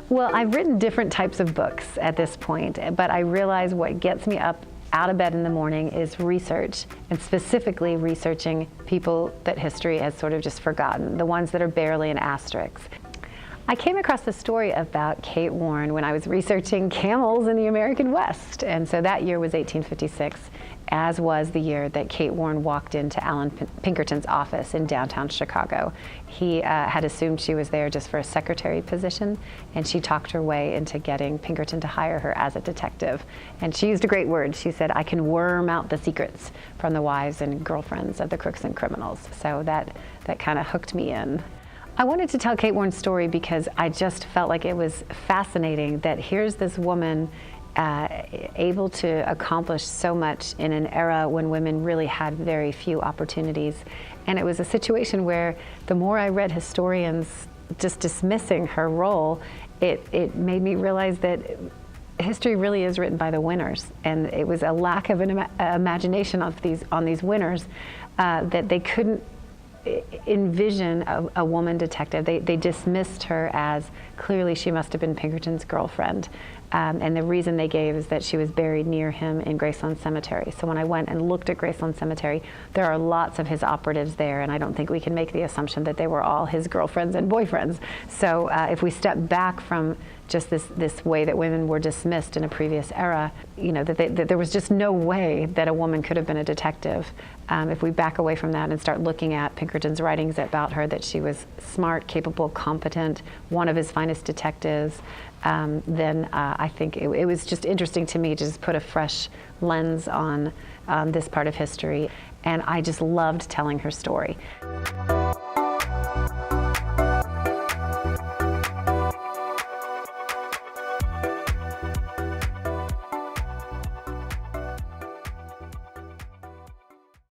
Well, I've written different types of books at this point, but I realize what gets me up out of bed in the morning is research, and specifically researching people that history has sort of just forgotten, the ones that are barely an asterisk. I came across the story about Kate Warren when I was researching camels in the American West, and so that year was 1856, as was the year that Kate Warren walked into Allan Pinkerton's office in downtown Chicago. He had assumed she was there just for a secretary position, and she talked her way into getting Pinkerton to hire her as a detective. And she used a great word. She said, "I can worm out the secrets from the wives and girlfriends of the crooks and criminals." So that kind of hooked me in. I wanted to tell Kate Warren's story because I just felt like it was fascinating that here's this woman able to accomplish so much in an era when women really had very few opportunities. And it was a situation where the more I read historians just dismissing her role, it made me realize that history really is written by the winners. And it was a lack of an imagination on these winners that they couldn't envision a woman detective. They dismissed her as clearly she must have been Pinkerton's girlfriend. And the reason they gave is that she was buried near him in Graceland Cemetery. So when I went and looked at Graceland Cemetery, there are lots of his operatives there, and I don't think we can make the assumption that they were all his girlfriends and boyfriends. So if we step back from just this way that women were dismissed in a previous era, you know, that there was just no way that a woman could have been a detective. If we back away from that and start looking at Pinkerton's writings about her, that she was smart, capable, competent, one of his finest detectives, then I think it was just interesting to me to just put a fresh lens on this part of history. And I just loved telling her story.